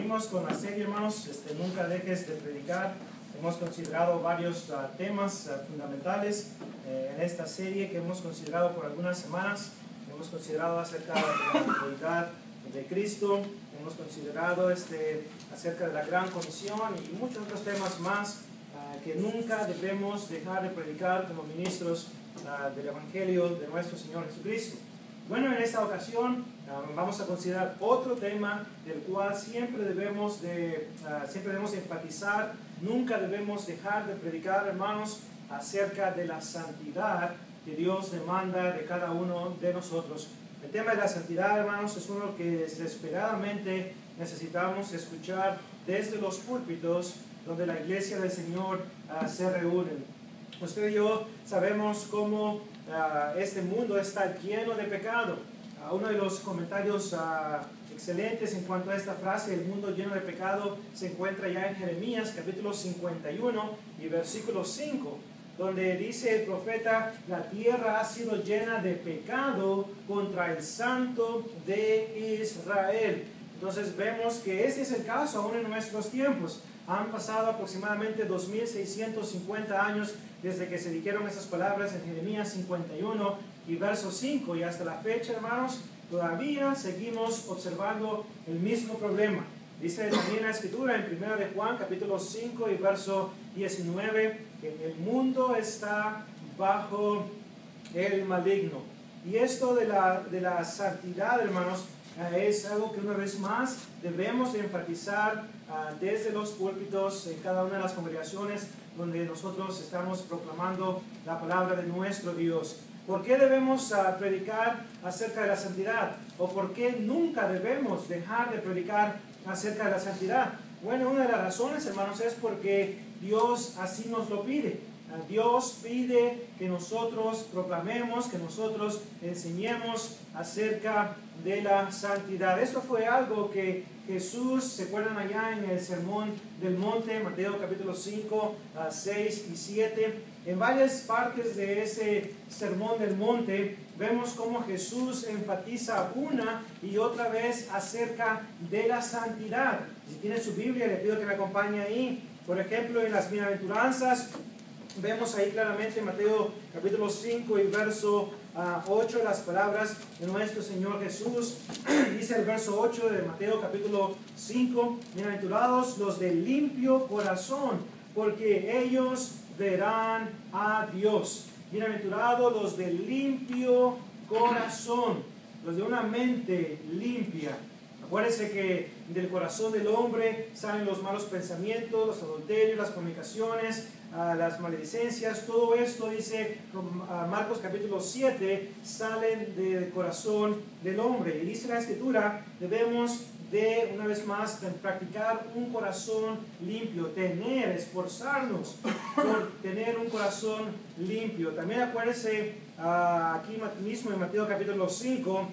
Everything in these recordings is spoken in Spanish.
Seguimos con la serie, hermanos, Nunca dejes de predicar. Hemos considerado varios temas fundamentales en esta serie que hemos considerado por algunas semanas. Hemos considerado acerca de la autoridad de Cristo, hemos considerado acerca de la gran comisión y muchos otros temas más que nunca debemos dejar de predicar como ministros del Evangelio de nuestro Señor Jesucristo. Bueno, en esta ocasión vamos a considerar otro tema del cual siempre debemos enfatizar. Nunca debemos dejar de predicar, hermanos, acerca de la santidad que Dios demanda de cada uno de nosotros. El tema de la santidad, hermanos, es uno que desesperadamente necesitamos escuchar desde los púlpitos donde la iglesia del Señor se reúne. Usted y yo sabemos cómo este mundo está lleno de pecado. Uno de los comentarios excelentes en cuanto a esta frase, el mundo lleno de pecado, se encuentra ya en Jeremías capítulo 51 y versículo 5, donde dice el profeta: la tierra ha sido llena de pecado contra el Santo de Israel. Entonces vemos que este es el caso aún en nuestros tiempos. Han pasado aproximadamente 2650 años desde que se dijeron esas palabras en Jeremías 51 y verso 5, y hasta la fecha, hermanos, todavía seguimos observando el mismo problema. Dice también la Escritura en 1 de Juan capítulo 5 y verso 19 que el mundo está bajo el maligno. Y esto de la santidad, hermanos, es algo que una vez más debemos de enfatizar desde los púlpitos en cada una de las congregaciones donde nosotros estamos proclamando la palabra de nuestro Dios. ¿Por qué debemos predicar acerca de la santidad? ¿O por qué nunca debemos dejar de predicar acerca de la santidad? Bueno, una de las razones, hermanos, es porque Dios así nos lo pide. Dios pide que nosotros proclamemos, que nosotros enseñemos acerca de la santidad. Esto fue algo que Jesús, ¿se acuerdan allá en el Sermón del Monte, Mateo capítulo 5, 6 y 7? En varias partes de ese Sermón del Monte vemos cómo Jesús enfatiza una y otra vez acerca de la santidad. Si tiene su Biblia, le pido que me acompañe ahí. Por ejemplo, en las bienaventuranzas, vemos ahí claramente en Mateo capítulo 5 y verso 8 las palabras de nuestro Señor Jesús. Dice el verso 8 de Mateo capítulo 5: bienaventurados los de limpio corazón, porque ellos verán a Dios. Bienaventurados los de limpio corazón, los de una mente limpia. Acuérdense que del corazón del hombre salen los malos pensamientos, los adulterios, las fornicaciones, las maledicencias. Todo esto, dice Marcos capítulo 7, salen del corazón del hombre. Y dice la Escritura, debemos de, una vez más, de practicar un corazón limpio, esforzarnos por tener un corazón limpio. También acuérdense, aquí mismo en Mateo capítulo 5,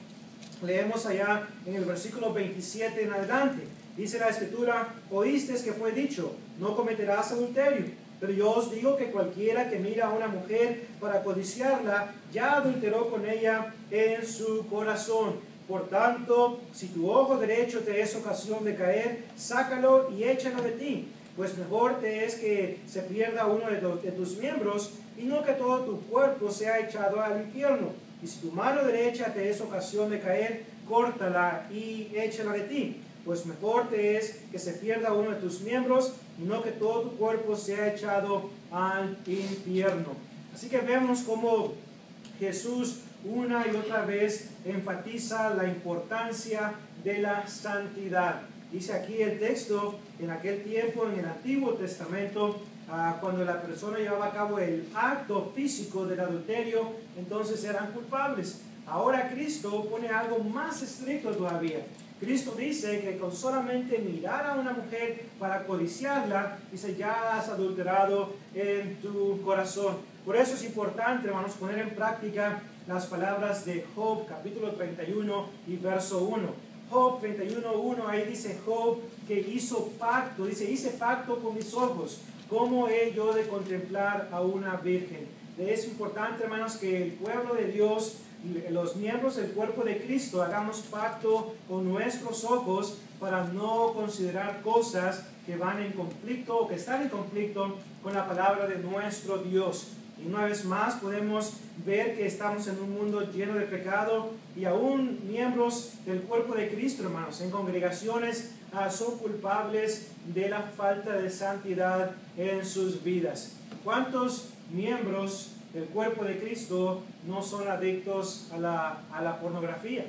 leemos allá en el versículo 27 en adelante. Dice la Escritura: oísteis que fue dicho, no cometerás adulterio. Pero yo os digo que cualquiera que mira a una mujer para codiciarla, ya adulteró con ella en su corazón. Por tanto, si tu ojo derecho te es ocasión de caer, sácalo y échalo de ti. Pues mejor te es que se pierda uno de tus miembros, y no que todo tu cuerpo sea echado al infierno. Y si tu mano derecha te es ocasión de caer, córtala y échala de ti. Pues mejor te es que se pierda uno de tus miembros, y no que todo tu cuerpo sea echado al infierno. Así que vemos cómo Jesús una y otra vez enfatiza la importancia de la santidad. Dice aquí el texto: en aquel tiempo, en el Antiguo Testamento, cuando la persona llevaba a cabo el acto físico del adulterio, entonces eran culpables. Ahora Cristo pone algo más estricto todavía. Cristo dice que con solamente mirar a una mujer para codiciarla, dice, ya has adulterado en tu corazón. Por eso es importante, hermanos, poner en práctica las palabras de Job capítulo 31 y verso 1. Job 31:1, ahí dice Job que hizo pacto, dice: hice pacto con mis ojos, ¿cómo he yo de contemplar a una virgen? Es importante, hermanos, que el pueblo de Dios, los miembros del cuerpo de Cristo, hagamos pacto con nuestros ojos para no considerar cosas que van en conflicto o que están en conflicto con la palabra de nuestro Dios. Y una vez más podemos ver que estamos en un mundo lleno de pecado y aún miembros del cuerpo de Cristo, hermanos, en congregaciones son culpables de la falta de santidad en sus vidas. ¿Cuántos miembros del cuerpo de Cristo no son adictos a la pornografía?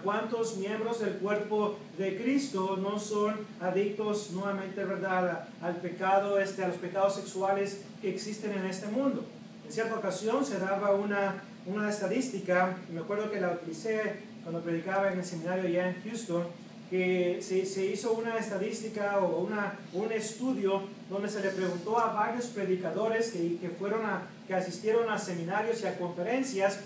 ¿Cuántos miembros del cuerpo de Cristo no son adictos nuevamente, verdad, al pecado, a los pecados sexuales que existen en este mundo? En cierta ocasión se daba una estadística, y me acuerdo que la utilicé cuando predicaba en el seminario allá en Houston, que se hizo una estadística o un estudio donde se le preguntó a varios predicadores que asistieron a seminarios y a conferencias.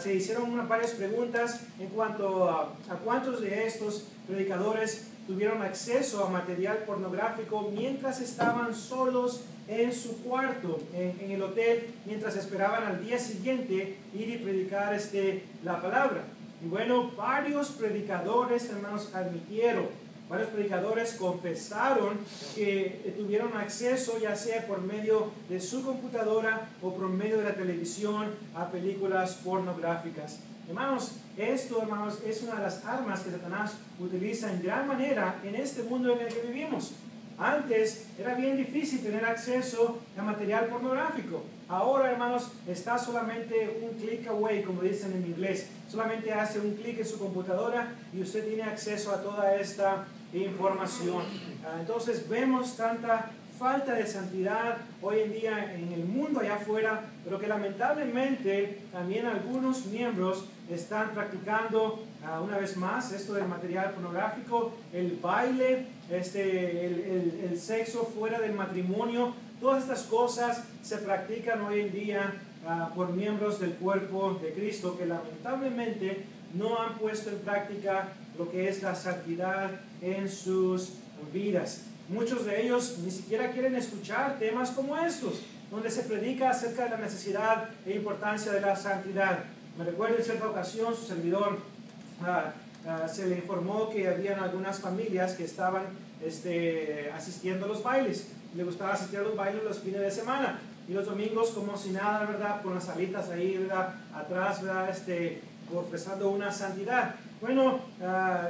Se hicieron varias preguntas en cuanto a cuántos de estos predicadores tuvieron acceso a material pornográfico mientras estaban solos en su cuarto, en el hotel, mientras esperaban al día siguiente ir y predicar la palabra. Y bueno, varios predicadores, hermanos, varios predicadores confesaron que tuvieron acceso, ya sea por medio de su computadora o por medio de la televisión, a películas pornográficas. Hermanos, esto, hermanos, es una de las armas que Satanás utiliza en gran manera en este mundo en el que vivimos. Antes era bien difícil tener acceso a material pornográfico. Ahora, hermanos, está solamente un click away, como dicen en inglés. Solamente hace un clic en su computadora y usted tiene acceso a toda esta información. Entonces vemos tanta falta de santidad hoy en día en el mundo allá afuera, pero que lamentablemente también algunos miembros están practicando una vez más esto del material pornográfico, el baile, el sexo fuera del matrimonio. Todas estas cosas se practican hoy en día por miembros del cuerpo de Cristo que lamentablemente no han puesto en práctica lo que es la santidad en sus vidas. Muchos de ellos ni siquiera quieren escuchar temas como estos, donde se predica acerca de la necesidad e importancia de la santidad. Me recuerdo en cierta ocasión, su servidor se le informó que habían algunas familias que estaban asistiendo a los bailes. Le gustaba asistir a los bailes los fines de semana. Y los domingos como si nada, ¿verdad? Con las alitas ahí, ¿verdad? Atrás, ¿verdad? Profesando una santidad. Bueno,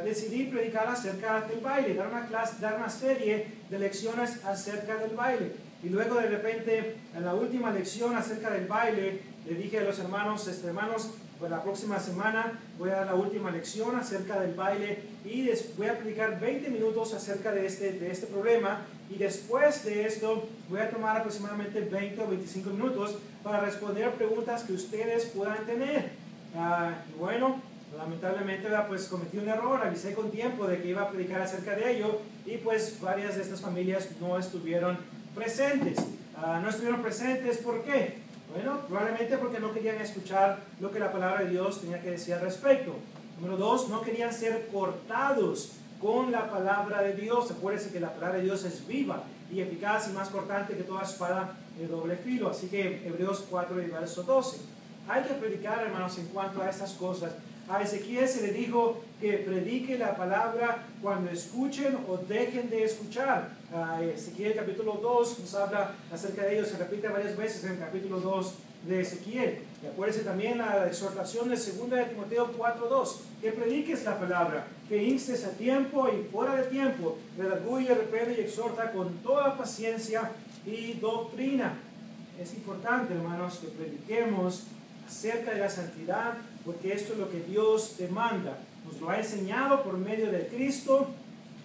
decidí predicar acerca del baile, dar una serie de lecciones acerca del baile. Y luego de repente, en la última lección acerca del baile, le dije a los hermanos, hermanos, pues la próxima semana voy a dar la última lección acerca del baile y voy a predicar 20 minutos acerca de este problema. Y después de esto voy a tomar aproximadamente 20 o 25 minutos para responder preguntas que ustedes puedan tener. Y bueno, lamentablemente pues cometí un error, avisé con tiempo de que iba a predicar acerca de ello y pues varias de estas familias no estuvieron presentes. No estuvieron presentes, ¿por qué? Bueno, probablemente porque no querían escuchar lo que la palabra de Dios tenía que decir al respecto. Número 2, no querían ser cortados con la palabra de Dios. Acuérdense que la palabra de Dios es viva y eficaz y más cortante que toda espada de doble filo. Así que Hebreos 4 y verso 12. Hay que predicar, hermanos, en cuanto a estas cosas. A Ezequiel se le dijo que predique la palabra cuando escuchen o dejen de escuchar. Ezequiel capítulo 2 nos habla acerca de ello, se repite varias veces en el capítulo 2 de Ezequiel. Y acuérdense también la exhortación de 2 de Timoteo 4:2, que prediques la palabra, que instes a tiempo y fuera de tiempo, redarguye, reprende y exhorta con toda paciencia y doctrina. Es importante, hermanos, que prediquemos acerca de la santidad, porque esto es lo que Dios demanda. Nos lo ha enseñado por medio de Cristo,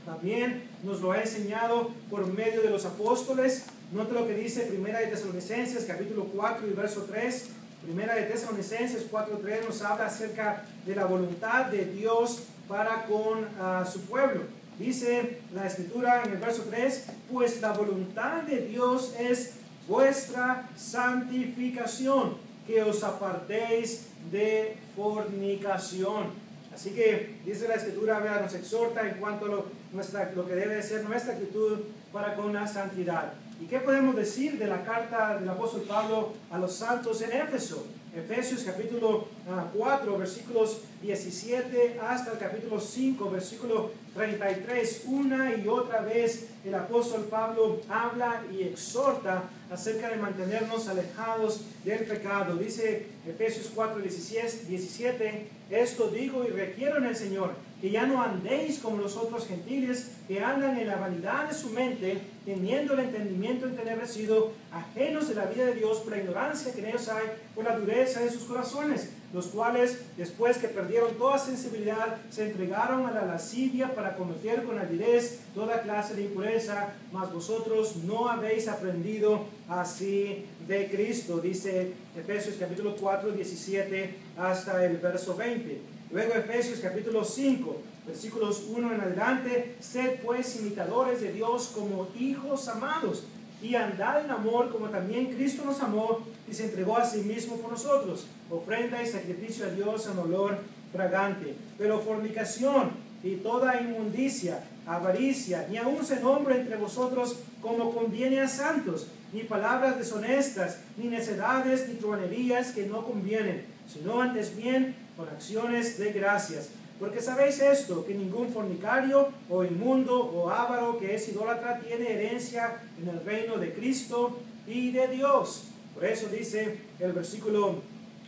también nos lo ha enseñado por medio de los apóstoles. Note lo que dice 1 de Tesalonicenses capítulo 4 y verso 3. 1 de Tesalonicenses 4:3 nos habla acerca de la voluntad de Dios para con su pueblo. Dice la escritura en el verso 3, pues la voluntad de Dios es vuestra santificación, que os apartéis de fornicación. Así que dice la escritura, nos exhorta en cuanto a lo que debe ser nuestra actitud para con la santidad. ¿Y qué podemos decir de la carta del apóstol Pablo a los santos en Éfeso? Efesios capítulo 4, versículos 17 hasta el capítulo 5, versículo 33. Una y otra vez el apóstol Pablo habla y exhorta acerca de mantenernos alejados del pecado. Dice Efesios 4, 17, esto digo y requiero en el Señor, que ya no andéis como los otros gentiles que andan en la vanidad de su mente, teniendo el entendimiento entenebrecido, ajenos de la vida de Dios por la ignorancia que en ellos hay, por la dureza de sus corazones, los cuales, después que perdieron toda sensibilidad, se entregaron a la lascivia para cometer con avidez toda clase de impureza, mas vosotros no habéis aprendido así de Cristo. Dice Efesios capítulo 4, 17 hasta el verso 20. Luego Efesios capítulo 5, versículos 1 en adelante, sed pues imitadores de Dios como hijos amados, y andad en amor como también Cristo nos amó y se entregó a sí mismo por nosotros, ofrenda y sacrificio a Dios en olor fragante. Pero fornicación y toda inmundicia, avaricia, ni aun se nombre entre vosotros como conviene a santos, ni palabras deshonestas, ni necedades, ni truhanerías que no convienen, sino antes bien con acciones de gracias. Porque sabéis esto, que ningún fornicario o inmundo o avaro que es idólatra tiene herencia en el reino de Cristo y de Dios. Por eso dice el versículo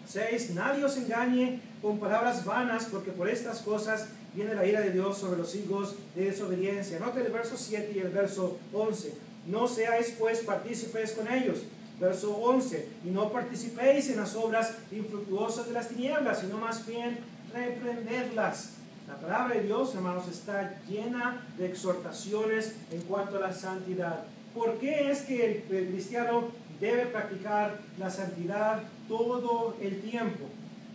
6, nadie os engañe con palabras vanas, porque por estas cosas viene la ira de Dios sobre los hijos de desobediencia. Note el verso 7 y el verso 11. No seáis pues partícipes con ellos. Verso 11, y no participéis en las obras infructuosas de las tinieblas, sino más bien reprenderlas. La palabra de Dios, hermanos, está llena de exhortaciones en cuanto a la santidad. ¿Por qué es que el cristiano debe practicar la santidad todo el tiempo?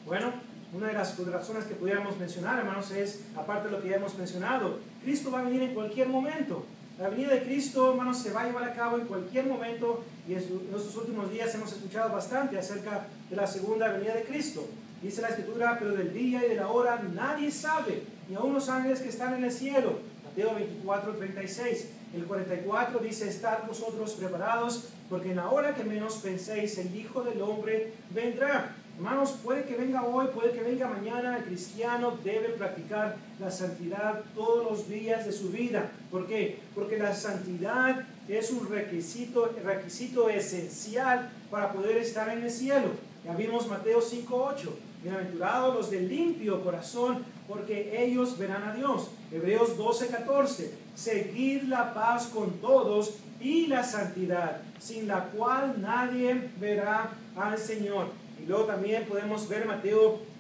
Bueno, una de las razones que pudiéramos mencionar, hermanos, es, aparte de lo que ya hemos mencionado, Cristo va a venir en cualquier momento. La venida de Cristo, hermanos, se va a llevar a cabo en cualquier momento, y en estos últimos días hemos escuchado bastante acerca de la segunda venida de Cristo. Dice la Escritura, pero del día y de la hora nadie sabe, ni aun los ángeles que están en el cielo. Mateo 24, 36. El 44 dice, estad vosotros preparados, porque en la hora que menos penséis, el Hijo del Hombre vendrá. Hermanos, puede que venga hoy, puede que venga mañana. El cristiano debe practicar la santidad todos los días de su vida. ¿Por qué? Porque la santidad es un requisito esencial para poder estar en el cielo. Ya vimos Mateo 5:8. Bienaventurados los de limpio corazón, porque ellos verán a Dios. Hebreos 12:14. Seguid la paz con todos y la santidad, sin la cual nadie verá al Señor. Y luego también podemos ver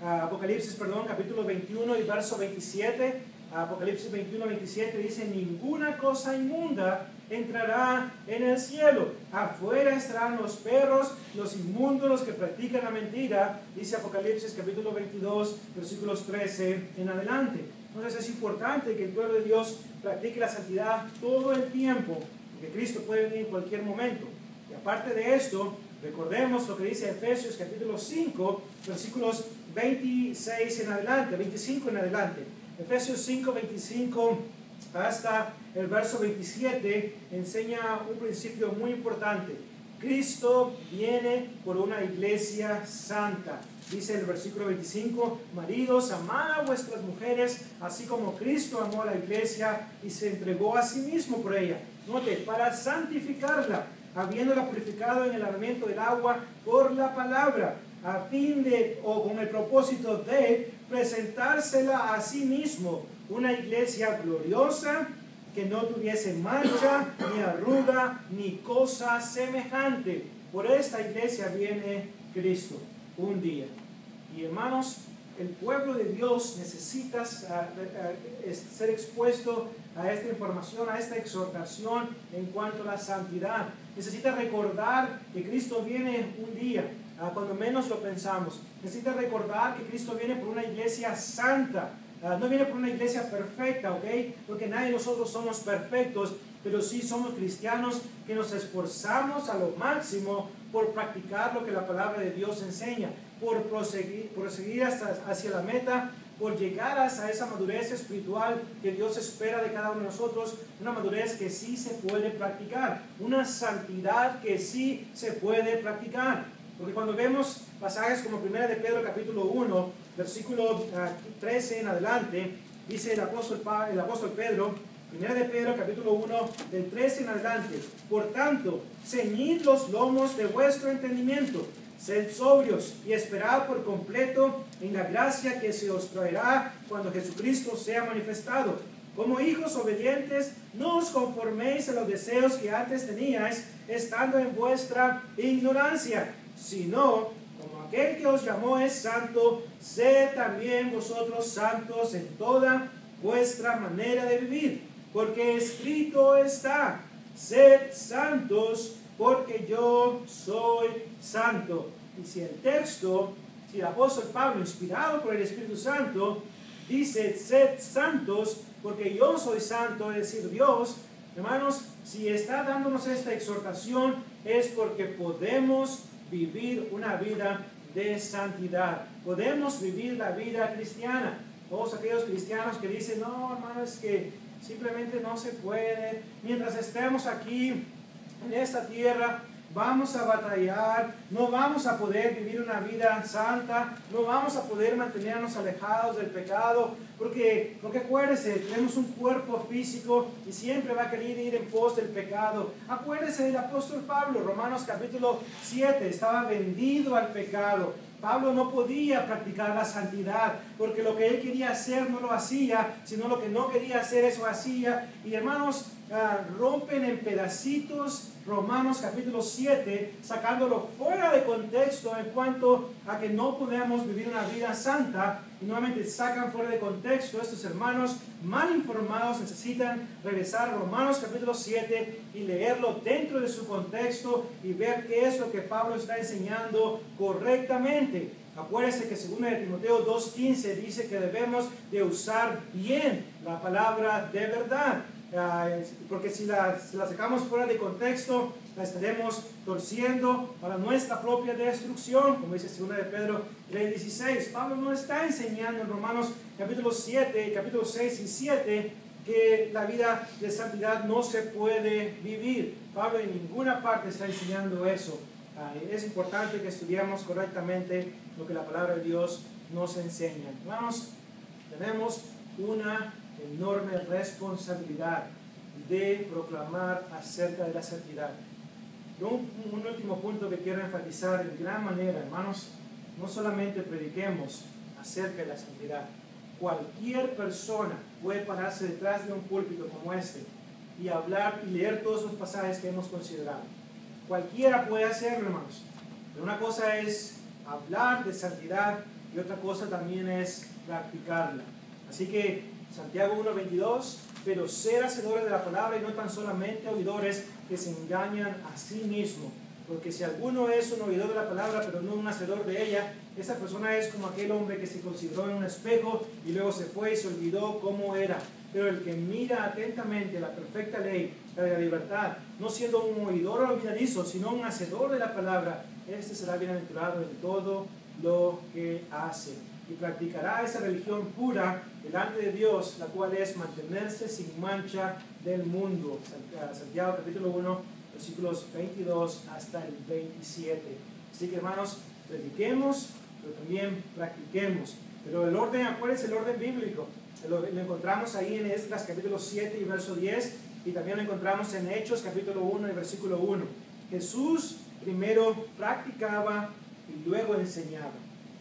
Apocalipsis, capítulo 21 y verso 27. Apocalipsis 21, 27 dice, ninguna cosa inmunda entrará en el cielo. Afuera estarán los perros, los inmundos, los que practican la mentira. Dice Apocalipsis capítulo 22, versículos 13 en adelante. Entonces es importante que el pueblo de Dios practique la santidad todo el tiempo, porque Cristo puede venir en cualquier momento. Y aparte de esto, recordemos lo que dice Efesios capítulo 5, versículos 26 en adelante, 25 en adelante. Efesios 5, 25 hasta el verso 27 enseña un principio muy importante. Cristo viene por una iglesia santa. Dice el versículo 25, maridos, amad a vuestras mujeres, así como Cristo amó a la iglesia y se entregó a sí mismo por ella. Note, para santificarla, habiéndola purificado en el lavamiento del agua por la palabra, a fin de, o con el propósito de presentársela a sí mismo, una iglesia gloriosa, que no tuviese mancha, ni arruga, ni cosa semejante. Por esta iglesia viene Cristo un día. Y hermanos, el pueblo de Dios necesita ser expuesto a esta información, a esta exhortación en cuanto a la santidad. Necesita recordar que Cristo viene un día, cuando menos lo pensamos. Necesita recordar que Cristo viene por una iglesia santa. No viene por una iglesia perfecta, ¿ok? Porque nadie de nosotros somos perfectos, pero sí somos cristianos que nos esforzamos a lo máximo por practicar lo que la palabra de Dios enseña, por proseguir hacia la meta, por llegar hasta esa madurez espiritual que Dios espera de cada uno de nosotros, una madurez que sí se puede practicar, una santidad que sí se puede practicar. Porque cuando vemos pasajes como 1 de Pedro capítulo 1, versículo 13 en adelante, dice el apóstol Pedro, 1 de Pedro capítulo 1, del 13 en adelante: por tanto, ceñid los lomos de vuestro entendimiento, sed sobrios y esperad por completo en la gracia que se os traerá cuando Jesucristo sea manifestado. Como hijos obedientes, no os conforméis a los deseos que antes teníais, estando en vuestra ignorancia, sino, como aquel que os llamó es santo, sed también vosotros santos en toda vuestra manera de vivir, porque escrito está: sed santos, porque yo soy santo. Y si el apóstol Pablo, inspirado por el Espíritu Santo, dice: sed santos, porque yo soy santo, es decir, Dios, hermanos, si está dándonos esta exhortación, es porque podemos vivir una vida de santidad. Podemos vivir la vida cristiana. Todos aquellos cristianos que dicen: no, hermano, es que simplemente no se puede. Mientras estemos aquí en esta tierra, vamos a batallar, no vamos a poder vivir una vida santa, no vamos a poder mantenernos alejados del pecado, porque acuérdese, tenemos un cuerpo físico y siempre va a querer ir en pos del pecado. Acuérdese del apóstol Pablo, Romanos capítulo 7, estaba vendido al pecado. Pablo no podía practicar la santidad, porque lo que él quería hacer no lo hacía, sino lo que no quería hacer eso hacía. Y hermanos, rompen en pedacitos Romanos capítulo 7, sacándolo fuera de contexto en cuanto a que no podemos vivir una vida santa, y nuevamente sacan fuera de contexto. Estos hermanos mal informados necesitan regresar a Romanos capítulo 7 y leerlo dentro de su contexto y ver qué es lo que Pablo está enseñando correctamente. Acuérdense que 2 de Timoteo 2:15 dice que debemos de usar bien la palabra de verdad. Porque si la sacamos fuera de contexto, la estaremos torciendo para nuestra propia destrucción, como dice 2 de Pedro 3:16. Pablo no está enseñando en Romanos capítulo 7, capítulo 6 y 7 que la vida de santidad no se puede vivir. Pablo en ninguna parte está enseñando eso. Es importante que estudiemos correctamente lo que la palabra de Dios nos enseña. Hermanos, tenemos una enorme responsabilidad de proclamar acerca de la santidad. Un último punto que quiero enfatizar en gran manera, hermanos: no solamente prediquemos acerca de la santidad. Cualquier persona puede pararse detrás de un púlpito como este y hablar y leer todos los pasajes que hemos considerado. Cualquiera puede hacerlo, hermanos. Pero una cosa es hablar de santidad y otra cosa también es practicarla. Así que Santiago 1:22: pero ser hacedores de la palabra y no tan solamente oidores, que se engañan a sí mismos. Porque si alguno es un oidor de la palabra pero no un hacedor de ella, esa persona es como aquel hombre que se consideró en un espejo y luego se fue y se olvidó cómo era. Pero el que mira atentamente la perfecta ley, la de la libertad, no siendo un oidor olvidadizo, sino un hacedor de la palabra, este será bienaventurado en todo lo que hace. Y practicará esa religión pura delante de Dios, la cual es mantenerse sin mancha del mundo. Santiago capítulo 1, versículos 22 hasta el 27. Así que, hermanos, prediquemos, pero también practiquemos. Pero el orden, acuérdense, el orden bíblico, lo encontramos ahí en Esdras capítulo 7 y verso 10, y también lo encontramos en Hechos capítulo 1 y versículo 1. Jesús primero practicaba y luego enseñaba.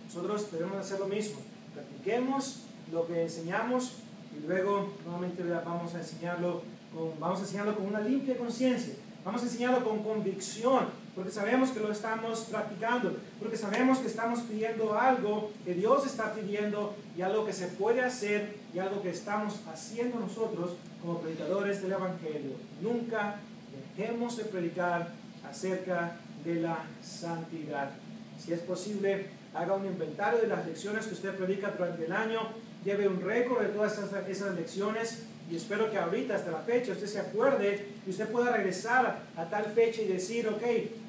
Nosotros debemos hacer lo mismo. Practiquemos lo que enseñamos y luego nuevamente vamos a enseñarlo con una limpia conciencia. Vamos a enseñarlo con convicción, porque sabemos que lo estamos practicando, porque sabemos que estamos pidiendo algo que Dios está pidiendo y algo que se puede hacer y algo que estamos haciendo nosotros como predicadores del Evangelio. Nunca dejemos de predicar acerca de la santidad. Si es posible, haga un inventario de las lecciones que usted predica durante el año, lleve un récord de todas esas lecciones, y espero que ahorita, hasta la fecha, usted se acuerde y usted pueda regresar a tal fecha y decir: ok,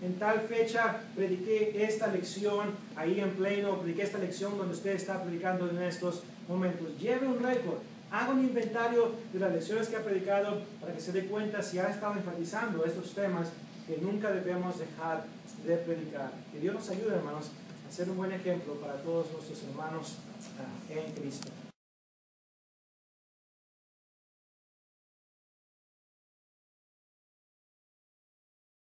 en tal fecha prediqué esta lección ahí en Plano, prediqué esta lección donde usted está predicando en estos momentos. Lleve un récord, haga un inventario de las lecciones que ha predicado para que se dé cuenta si ha estado enfatizando estos temas que nunca debemos dejar de predicar. Que Dios nos ayude, hermanos, a ser un buen ejemplo para todos nuestros hermanos en Cristo.